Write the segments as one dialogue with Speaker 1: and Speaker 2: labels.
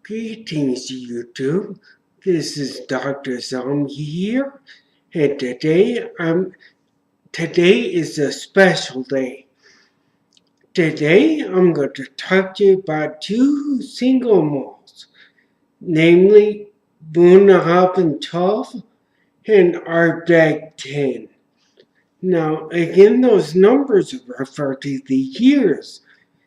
Speaker 1: Greetings, YouTube. This is Dr. Zombie here, and today is a special day. Today, I'm going to talk to you about two single malts, namely Bunnahabhain 12 and Ardbeg 10. Now, again, those numbers refer to the years.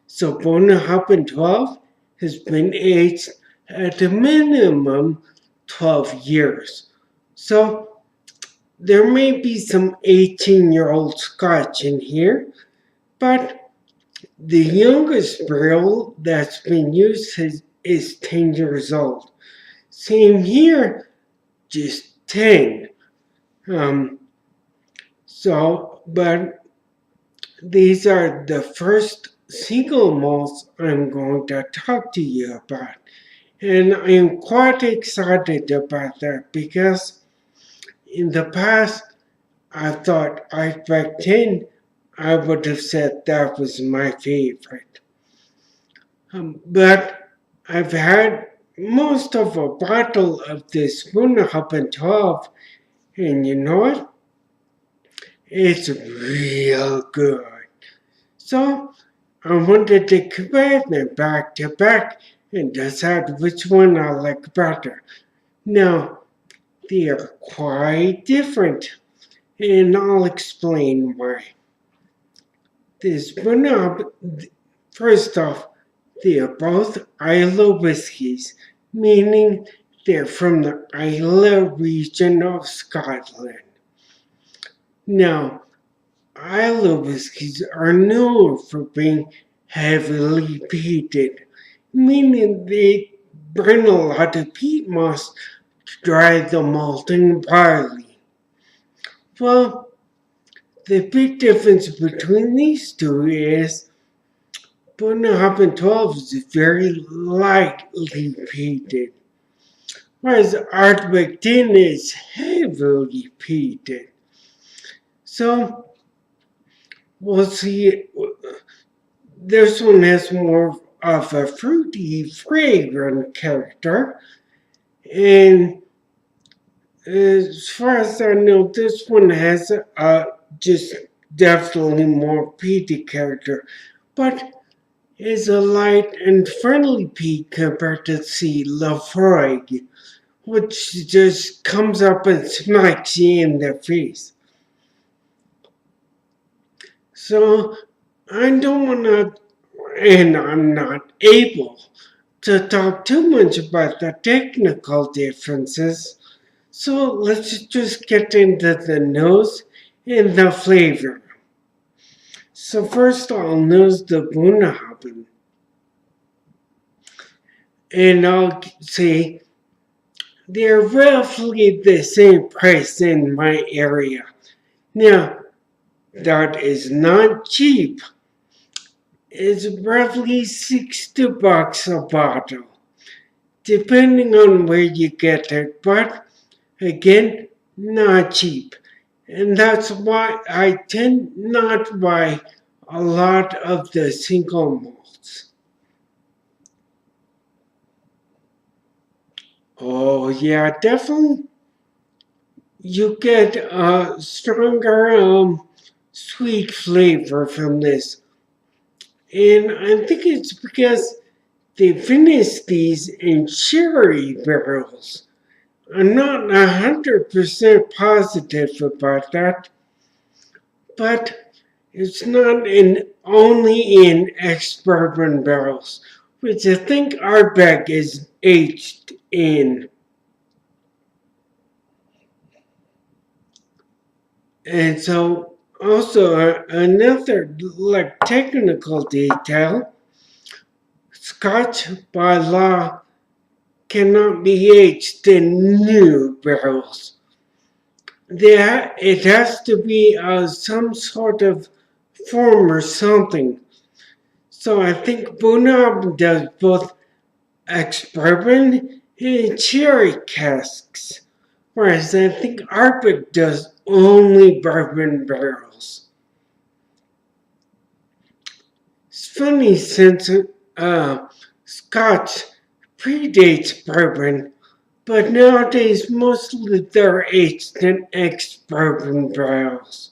Speaker 1: So Bunnahabhain 12 has been aged at a minimum 12 years. So there may be some 18-year-old Scotch in here, but the youngest barrel that's been used is 10 years old. Same here, just 10. But these are the first single malts I'm going to talk to you about. And I'm quite excited about that because in the past I thought Ardbeg 10, I would have said that was my favorite. But I've had most of a bottle of this Bunnahabhain 12, and you know what? It's real good. So I wanted to compare them back to back and decide which one I like better. Now, they are quite different, and I'll explain why. This first off, they are both Islay whiskies, meaning they're from the Islay region of Scotland. Now, Islay whiskies are known for being heavily peated, meaning they burn a lot of peat moss to dry the malting barley. Well, the big difference between these two is Bunnahabhain 12 is very lightly peated, whereas Ardbeg 10 is heavily peated. So, we'll see. This one has more of a fruity, fragrant character, and as far as I know, this one has just definitely more peaty character, but is a light and friendly peat compared to the Lafroig, which just comes up and smacks you in the face. So I don't want to, and I'm not able to talk too much about the technical differences. So let's just get into the nose and the flavor. So first I'll nose the Bunnahabhain. And I'll say they're roughly the same price in my area. Now, that is not cheap. It's roughly $60 a bottle, depending on where you get it, but again, not cheap. And that's why I tend not to buy a lot of the single malts. Oh yeah, definitely you get a stronger sweet flavor from this. And I think it's because they finished these in sherry barrels. I'm not 100% positive about that, but it's not only in ex-bourbon barrels, which I think Ardbeg is aged in. And so, also another technical detail: Scotch by law cannot be aged in new barrels. It has to be some sort of form or something. So I think Bunnahabhain does both ex-bourbon and cherry casks, whereas I think Ardbeg does only bourbon barrels. It's funny since Scotch predates bourbon, but nowadays mostly they're aged in ex-bourbon barrels,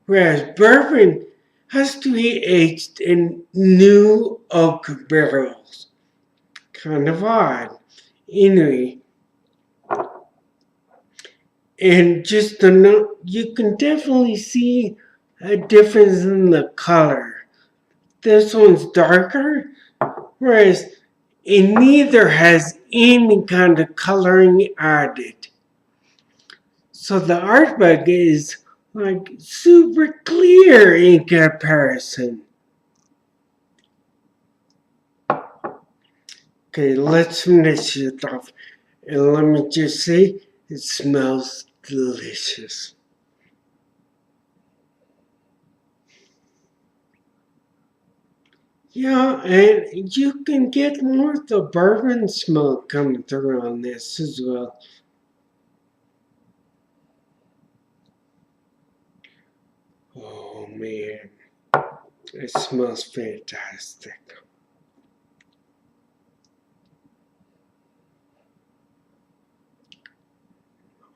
Speaker 1: whereas bourbon has to be aged in new oak barrels. Kind of odd. Anyway, and just the note, you can definitely see a difference in the color. This one's darker, whereas it neither has any kind of coloring added. So the Ardbeg is like super clear in comparison. Okay, let's finish it off. And let me just say, it smells delicious. Yeah, and you can get more of the bourbon smoke coming through on this as well. Oh man, it smells fantastic.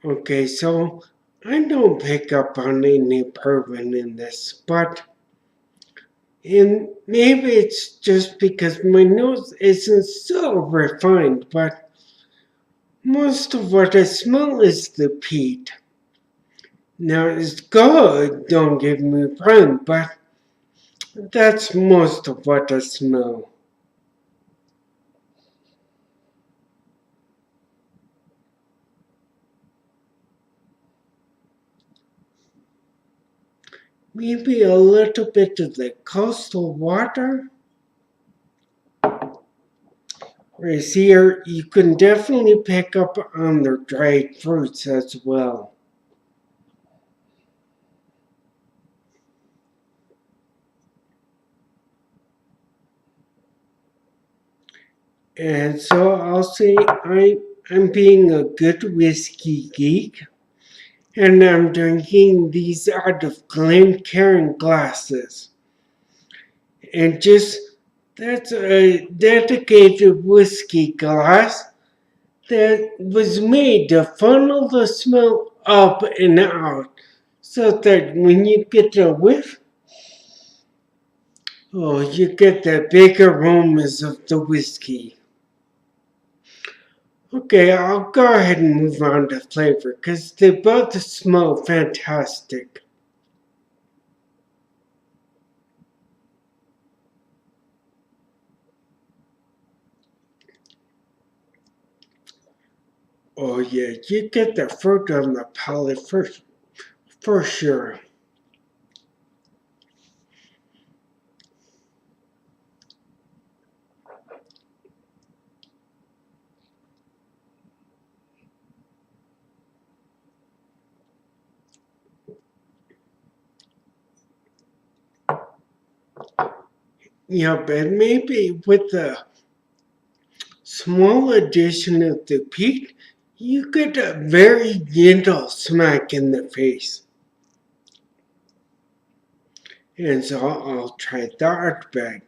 Speaker 1: Okay, so I don't pick up on any bourbon in this, but and maybe it's just because my nose isn't so refined, but most of what I smell is the peat. Now it's good, don't get me wrong, but that's most of what I smell. Maybe a little bit of the coastal water. Whereas here, you can definitely pick up on the dried fruits as well. And so I'll say I'm being a good whiskey geek, and I'm drinking these out of Glencairn glasses. And just that's a dedicated whiskey glass that was made to funnel the smell up and out so that when you get a whiff, oh, you get the big aromas of the whiskey. Okay, I'll go ahead and move on to flavor because they both smell fantastic. Oh yeah, you get the fruit on the palate first, for sure. Yeah, but maybe with the small addition of the peat, you get a very gentle smack in the face. And so I'll try the Ardbeg.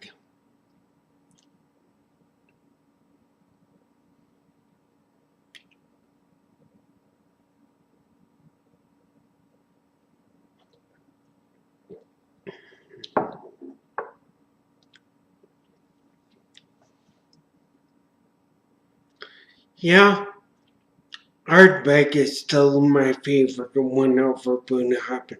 Speaker 1: Yeah, Ardbeg is still my favorite one over Bunnahabhain.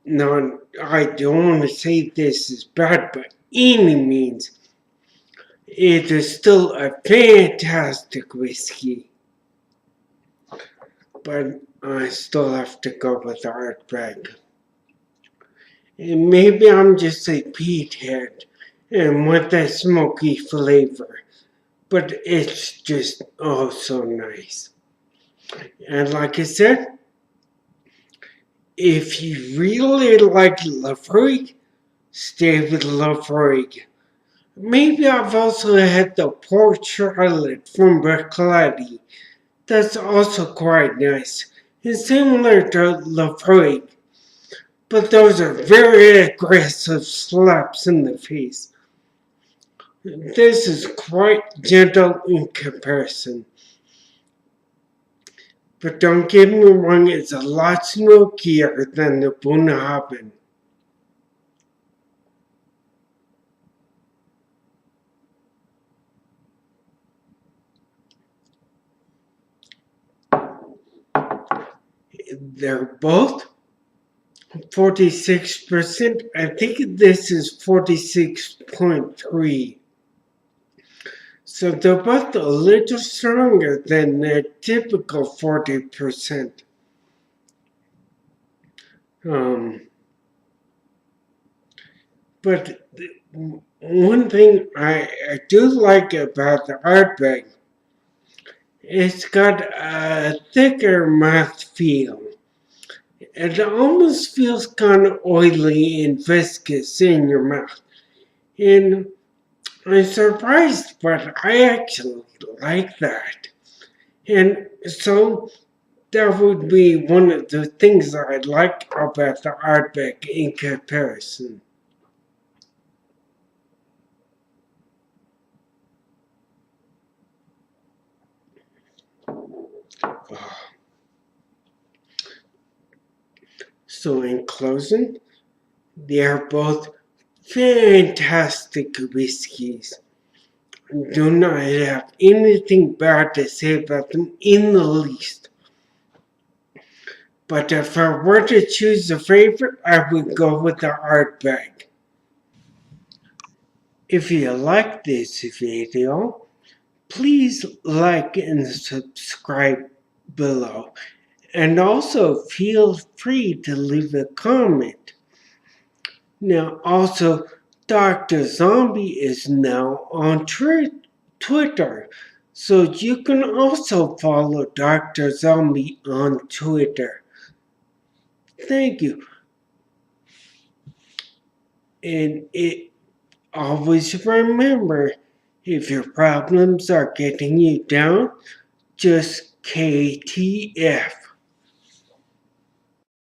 Speaker 1: Now, I don't want to say this is bad by any means. It is still a fantastic whiskey, but I still have to go with Ardbeg. And maybe I'm just a peat head and want that smoky flavor, but it's just oh so nice. And like I said, if you really like Lafroig, stay with Lafroig. Maybe I've also had the pork charlotte from Berclady. That's also quite nice. It's similar to Lafroig, but those are very aggressive slaps in the face. This is quite gentle in comparison. But don't get me wrong, it's a lot smokier than the Bunnahabhain. They're both 46%. I think this is 46.3. So they're both a little stronger than their typical 40%. Um, but one thing I do like about the Ardbeg, it's got a thicker mouth feel. It almost feels kind of oily and viscous in your mouth. And I'm surprised, but I actually like that. And so that would be one of the things that I like about the Ardbeg in comparison. So in closing, they are both fantastic whiskeys. Do not have anything bad to say about them in the least. But if I were to choose a favorite, I would go with the Ardbeg. If you like this video, please like and subscribe below. And also feel free to leave a comment. Now, also, Dr. Zombie is now on Twitter. So you can also follow Dr. Zombie on Twitter. Thank you. And always remember, if your problems are getting you down, just KTF.